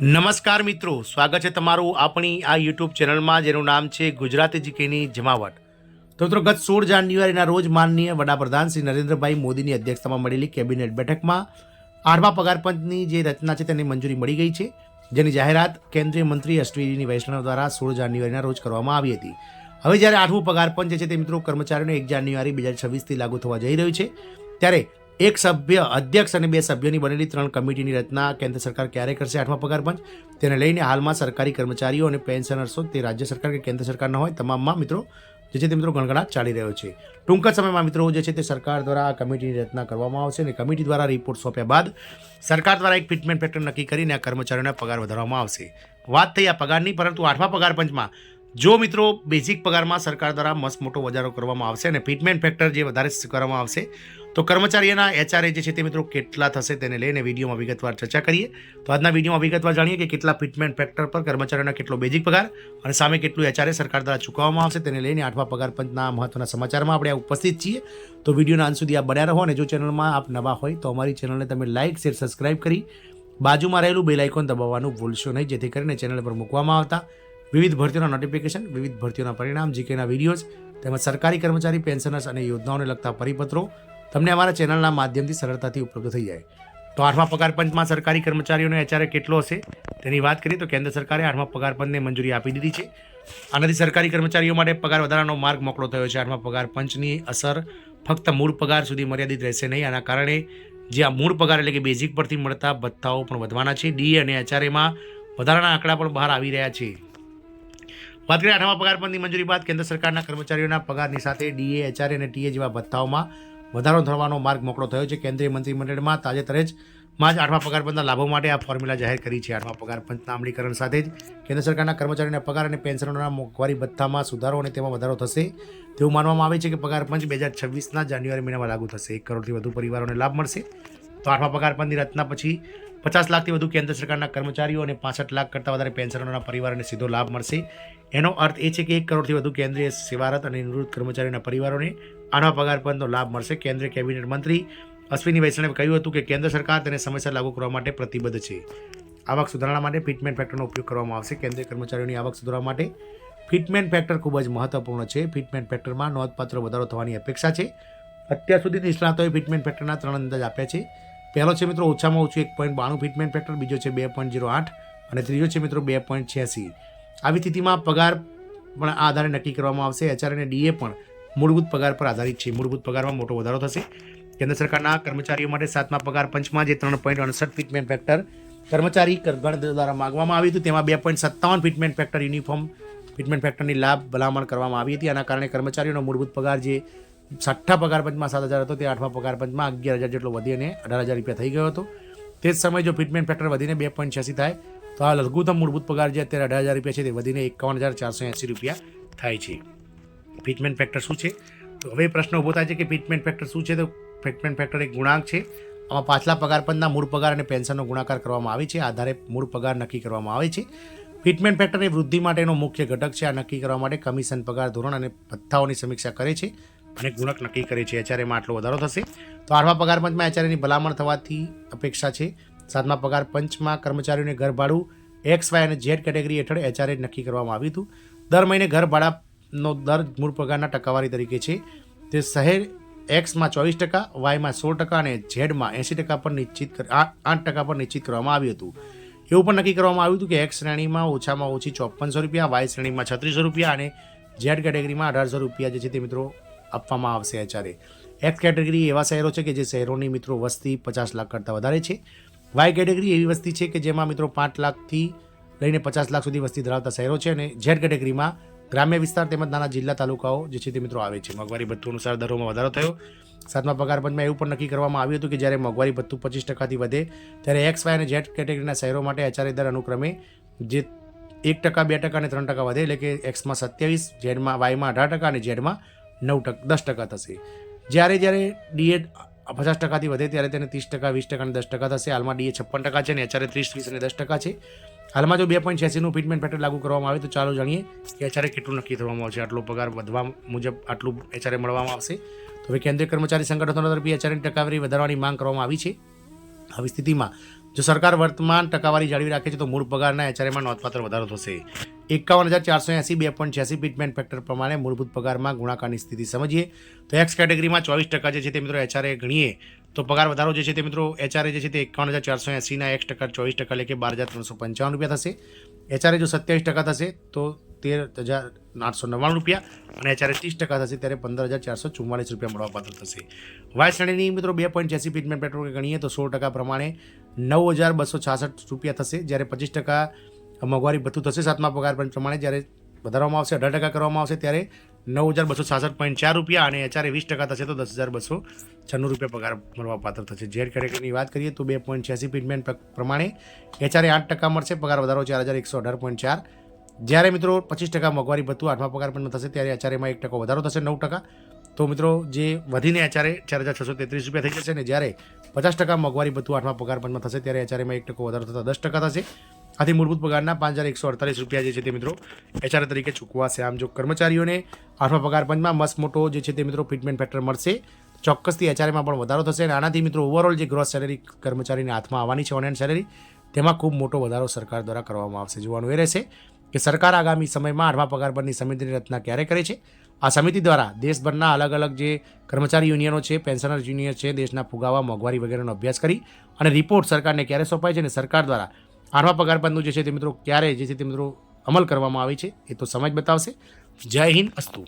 નમસ્કાર મિત્રો, સ્વાગત છે તમારું આપણી આ યુટ્યુબ ચેનલમાં જેનું નામ છે ગુજરાતી જીકેની જમાવટ. તો મિત્રો, ગત 16 જાન્યુઆરીના રોજ માનનીય વડાપ્રધાન શ્રી નરેન્દ્રભાઈ મોદીની અધ્યક્ષતામાં મળેલી કેબિનેટ બેઠકમાં 8મા પગાર પંચની જે રચના છે તેની મંજૂરી મળી ગઈ છે, જેની જાહેરાત કેન્દ્રીય મંત્રી અશ્વિની વૈષ્ણવ દ્વારા 16 જાન્યુઆરીના રોજ કરવામાં આવી હતી. હવે જ્યારે 8મું પગાર પંચ જે છે તે મિત્રો કર્મચારીઓને 1 જાન્યુઆરી 2026થી લાગુ થવા જઈ રહ્યું છે, ત્યારે એક સભ્ય અધ્યક્ષ અને 2 સભ્યોની બનેલી 3 કમિટીની રચના કેન્દ્ર સરકાર ક્યારે કરશે 8મા પગાર પંચ, તેને લઈને હાલમાં સરકારી કર્મચારીઓ અને પેન્શનર્સો તે રાજ્ય સરકાર કે કેન્દ્ર સરકારના હોય તમામમાં મિત્રો જે છે તે મિત્રો ગણગણાટ ચાલી રહ્યો છે. ટૂંક જ સમયમાં મિત્રો જે છે તે સરકાર દ્વારા આ કમિટીની રચના કરવામાં આવશે અને કમિટી દ્વારા રિપોર્ટ સોંપ્યા બાદ સરકાર દ્વારા એક ફિટમેન્ટ ફેક્ટર નક્કી કરીને આ કર્મચારીઓના પગાર વધારવામાં આવશે. વાત થઈ આ પગારની, પરંતુ 8મા પગાર પંચમાં જો મિત્રો બેઝિક પગારમાં સરકાર દ્વારા મસ્ત મોટો વધારો કરવામાં આવશે અને ફિટમેન્ટ ફેક્ટર જે વધારે કરવામાં આવશે, તો કર્મચારીઓના એચઆરએ જે છે તે મિત્રો કેટલા થશે તેને લઈને વિડીયોમાં વિગતવાર ચર્ચા કરીએ. તો આજના વિડીયોમાં વિગતવાર જાણીએ કે કેટલા ફિટમેન્ટ ફેક્ટર પર કર્મચારીઓના કેટલો બેઝિક પગાર અને સામે કેટલું એચઆરએ સરકાર દ્વારા ચૂકવવામાં આવશે તેને લઈને 8મા પગાર પંચના મહત્વના સમાચારમાં આપણે ઉપસ્થિત છીએ. તો વિડીયોના અંત સુધી આપ બન્યા રહો અને જો ચેનલમાં આપ નવા હોય તો અમારી ચેનલને તમે લાઇક, શેર, સબસ્ક્રાઇબ કરી બાજુમાં રહેલું બેલ આઇકોન દબાવવાનું ભૂલશો નહીં, જેથી કરીને ચેનલ પર મૂકવામાં આવતા વિવિધ ભરતીઓના નોટિફિકેશન, વિવિધ ભરતીઓના પરિણામ, જીકેના વિડીયોઝ તેમજ સરકારી કર્મચારી પેન્શનર્સ અને યોજનાઓને લગતા પરિપત્રો તમને અમારા ચેનલના માધ્યમથી સરળતાથી ઉપલબ્ધ થઈ જાય. તો 8મા પગાર પંચમાં સરકારી કર્મચારીઓનો એચઆરએ કેટલો હશે તેની વાત કરીએ તો કેન્દ્ર સરકારે 8મા પગાર પંચને મંજૂરી આપી દીધી છે. આનાથી સરકારી કર્મચારીઓ માટે પગાર વધારાનો માર્ગ મોકળો થયો છે. 8મા પગાર પંચની અસર ફક્ત મૂળ પગાર સુધી મર્યાદિત રહેશે નહીં. આના કારણે જે આ મૂળ પગાર એટલે કે બેઝિક પરથી મળતા ભથ્થાઓ પણ વધવાના છે. ડીએ અને એચઆરએમાં વધારાના આંકડા પણ બહાર આવી રહ્યા છે. વાત કરીએ 8મા પગાર પંચની મંજૂરી બાદ કેન્દ્ર સરકારના કર્મચારીઓના પગારની સાથે ડીએ, એચઆરએ અને ટીએ જેવા ભથ્થાઓમાં વધારો થવાનો માર્ગ મોકળો થયો છે. કેન્દ્રીય મંત્રીમંડળમાં તાજેતરમાં જ 8મા પગાર પંચના લાભો માટે આ ફોર્મ્યુલા જાહેર કરી છે. 8મા પગાર પંચના અમલીકરણ સાથે જ કેન્દ્ર સરકારના કર્મચારીઓના પગાર અને પેન્શનરોના મોંઘવારી ભથ્થામાં સુધારો અને તેમાં વધારો થશે તેવું માનવામાં આવે છે કે પગાર પંચ 2026ના જાન્યુઆરી મહિનામાં લાગુ થશે. 1 કરોડથી વધુ પરિવારોને લાભ મળશે. તો 8મા પગાર પંચની રચના પછી 50 લાખથી વધુ કેન્દ્ર સરકારના કર્મચારીઓ અને 65 લાખ કરતાં વધારે પેન્શનરોના પરિવારોને સીધો લાભ મળશે. એનો અર્થ એ છે કે 1 કરોડથી વધુ કેન્દ્રીય સેવારત અને નિવૃત્ત કર્મચારીઓના પરિવારોને 8મા પગાર પંચનો લાભ મળશે. કેન્દ્રીય કેબિનેટ મંત્રી અશ્વિની વૈષ્ણવે કહ્યું હતું કે કેન્દ્ર સરકાર તેને સમયસર લાગુ કરવા માટે પ્રતિબદ્ધ છે. આવક સુધારણા માટે ફિટમેન્ટ ફેક્ટરનો ઉપયોગ કરવામાં આવશે. કેન્દ્રીય કર્મચારીઓની આવક સુધારવા માટે ફિટમેન્ટ ફેક્ટર ખૂબ જ મહત્વપૂર્ણ છે. ફિટમેન્ટ ફેક્ટરમાં નોંધપાત્ર વધારો થવાની અપેક્ષા છે. અત્યાર સુધી નિષ્ણાતોએ ફિટમેન્ટ ફેક્ટરના 3 અંદાજ આપ્યા છે. પહેલો છે મિત્રો ઓછામાં ઓછું 1.92 ફિટમેન્ટ ફેક્ટર, બીજો છે 2.08 અને ત્રીજો છે મિત્રો 2.86. આવી સ્થિતિમાં પગાર પણ આ આધારે નક્કી કરવામાં આવશે. એચઆર અને ડીએ પણ મૂળભૂત પગાર પર આધારિત છે. મૂળભૂત પગારમાં મોટો વધારો થશે. કેન્દ્ર સરકારના કર્મચારીઓ માટે 7મા પગાર પંચમાં જે 3.68 ફિટમેન્ટ ફેક્ટર કર્મચારી ગણ દ્વારા માંગવામાં આવ્યું હતું, તેમાં 2.57 ફિટમેન્ટ ફેક્ટર યુનિફોર્મ ફિટમેન્ટ ફેક્ટરની લાભ ભલામણ કરવામાં આવી હતી. આના કારણે કર્મચારીઓનો મૂળભૂત પગાર જે 6 પગાર પંચમાં 7,000 હતો તે 8મા પગાર પંચમાં 11,000 જેટલો વધી અને 18,000 રૂપિયા થઈ ગયો હતો. તે જ સમયે જો ફિટમેન્ટ ફેક્ટર વધીને 2.86 થાય તો આ લઘુત્તમ મૂળભૂત પગાર જે અત્યારે 18,000 રૂપિયા છે તે વધીને 51,480 રૂપિયા થાય છે. ફિટમેન્ટ ફેક્ટર શું છે? તો હવે પ્રશ્ન ઊભો થાય છે કે ફિટમેન્ટ ફેક્ટર શું છે? તો ફિટમેન્ટ ફેક્ટર એક ગુણાંક છે. આમાં પાછલા પગાર પંચના મૂળ પગાર અને પેન્શનનો ગુણાકાર કરવામાં આવે છે. આધારે મૂળ પગાર નક્કી કરવામાં આવે છે. ફિટમેન્ટ ફેક્ટર એ વૃદ્ધિ માટેનો મુખ્ય ઘટક છે. આ નક્કી કરવા માટે કમિશન, પગાર ધોરણ અને ભથ્થાઓની સમીક્ષા કરે છે અને ગુણક નક્કી કરે છે. એચઆરએમાં આટલો વધારો થશે. તો 8મા પગાર પંચમાં એચઆરએની ભલામણ થવાથી અપેક્ષા છે. 7મા પગાર પંચમાં કર્મચારીઓને ઘર ભાડું એક્સ, વાય અને ઝેડ કેટેગરી હેઠળ એચઆરએ નક્કી કરવામાં આવ્યું હતું. દર મહિને ઘર ભાડાનો દર મૂળ પગારના ટકાવારી તરીકે છે. તે શહેર એક્સમાં 24%, વાયમાં 16% અને ઝેડમાં 80% પર નિશ્ચિત 8% પર નિશ્ચિત કરવામાં આવ્યું હતું. એવું પણ નક્કી કરવામાં આવ્યું હતું કે એક્સ શ્રેણીમાં ઓછામાં ઓછી 5400 રૂપિયા, વાય શ્રેણીમાં 3600 રૂપિયા અને ઝેડ કેટેગરીમાં 1800 રૂપિયા જે છે તે મિત્રો આપવામાં આવશે એચઆરએ. એક્સ કેટેગરી એવા શહેરો છે કે જે શહેરોની મિત્રો વસ્તી 50 લાખ કરતાં વધારે છે. વાય કેટેગરી એવી વસ્તી છે કે જેમાં મિત્રો 5 લાખથી લઈને 50 લાખ સુધી વસ્તી ધરાવતા શહેરો છે અને ઝેડ કેટેગરીમાં ગ્રામ્ય વિસ્તાર તેમજ નાના જિલ્લા તાલુકાઓ જે છે તે મિત્રો આવે છે. મોંઘવારી ભથ્થું અનુસાર દરોમાં વધારો થયો. 7મા પગાર પંચમાં એવું પણ નક્કી કરવામાં આવ્યું હતું કે જ્યારે મોંઘવારી ભથ્થું 25%થી વધે ત્યારે એક્સ, વાય અને ઝેડ કેટેગરીના શહેરો માટે એચઆરએ દર અનુક્રમે જે 1%, 2% અને 3% વધે, એટલે કે એક્સમાં 27%, ઝેડમાં વાયમાં 18% અને ઝેડમાં 10% થશે. જ્યારે ડીએ 50%થી વધે ત્યારે તેને 30%, 20% અને 10% થશે. હાલમાં ડીએ 56% છે અને એચઆરએ 30, 20 અને 10% છે. હાલમાં જો 2.86નું ફિટમેન્ટ ફેક્ટર લાગુ કરવામાં આવે તો ચાલો જાણીએ કે એચઆરએ કેટલું નક્કી થવામાં આવશે. આટલો પગાર વધવા મુજબ આટલું એચઆરએ મળવામાં આવશે. તો હવે કેન્દ્રીય કર્મચારી સંગઠનો તરફથી એચઆરએની ટકાવારી વધારવાની માંગ કરવામાં આવી છે. આવી સ્થિતિમાં જો સરકાર વર્તમાન ટકાવારી જાળવી રાખે છે તો મૂળ પગારના એચઆરએમાં નોંધપાત્ર વધારો થશે. 51,480 2.86 ફિટમેન્ટ ફેક્ટર પ્રમાણે મૂળભૂત પગારમાં ગુણાકારની સ્થિતિ સમજીએ તો એક્સ કેટેગરીમાં 24% જે છે તે મિત્રો એચઆરએ ગણીએ તો પગાર વધારો જે છે તે મિત્રો એચઆરએ જે છે તે 51,480ના x% 24% એટલે કે 12,355 રૂપિયા થશે. એચઆરએ જો 27% થશે તો 13,899 રૂપિયા અને એચઆરએ 30% થશે ત્યારે 15,444 રૂપિયા મળવાપાત્ર થશે. વાય શ્રેણીની મિત્રો 2.86 ફિટમેન્ટ ફેક્ટર ગણીએ તો 16% પ્રમાણે 9,266 રૂપિયા થશે, જ્યારે 25% મોંઘવારી ભથ્થું થશે 7મા પગાર પંચ પ્રમાણે, જ્યારે વધારવામાં આવશે 18% કરવામાં આવશે ત્યારે 9,266.4 રૂપિયા અને એચઆરએ 20% થશે તો 10,296 રૂપિયા પગાર મળવાપાત્ર થશે. ઝેડ કેટેગરીની વાત કરીએ તો 2.86 ફિટમેન્ટ પ્રમાણે એચઆરએ 8% મળશે, પગાર વધારો 4,118.4, જ્યારે મિત્રો 25% મોંઘવારી ભથ્થું 8મા પગાર પંચમાં થશે ત્યારે એચઆરએમાં 1% વધારો થશે 9%. તો મિત્રો જે વધીને એચઆરએ 4,633 રૂપિયા થઈ જશે ને જ્યારે 50% મોંઘવારી ભથ્થું 8મા પગાર પંચમાં થશે ત્યારે એચઆરએમાં 1% વધારો થતાં 10% થશે. આથી મૂળભૂત પગારના 5,148 રૂપિયા જે છે તે મિત્રો એચઆરએ તરીકે ચૂકવાશે. આમ જો કર્મચારીઓને 8મા પગાર પંચમાં મસ્ત મોટો જે છે તે મિત્રો ફિટમેન્ટ ફેક્ટર મળશે, ચોક્કસથી એચઆરએમાં પણ વધારો થશે અને આનાથી મિત્રો ઓવરઓલ જે ગ્રોસ સેલેરી કર્મચારીના હાથમાં આવવાની છે ઓન હેન્ડ સેલેરી તેમાં ખૂબ મોટો વધારો સરકાર દ્વારા કરવામાં આવશે. જોવાનું એ રહેશે કે સરકાર આગામી સમયમાં 8મા પગાર પંચની સમિતિની રચના ક્યારે કરે છે. આ સમિતિ દ્વારા દેશભરના અલગ અલગ જે કર્મચારી યુનિયનો છે, પેન્શનર યુનિયન છે, દેશના ફુગાવા, મોંઘવારી વગેરેનો અભ્યાસ કરી અને રિપોર્ટ સરકારને ક્યારે સોંપાય છે અને સરકાર દ્વારા 8મા પગાર પંચનું જે છે તે મિત્રો ક્યારે જે છે તે મિત્રો અમલ કરવામાં આવે છે એ તો સમય બતાવશે. જય હિન્દ, અસ્તુ.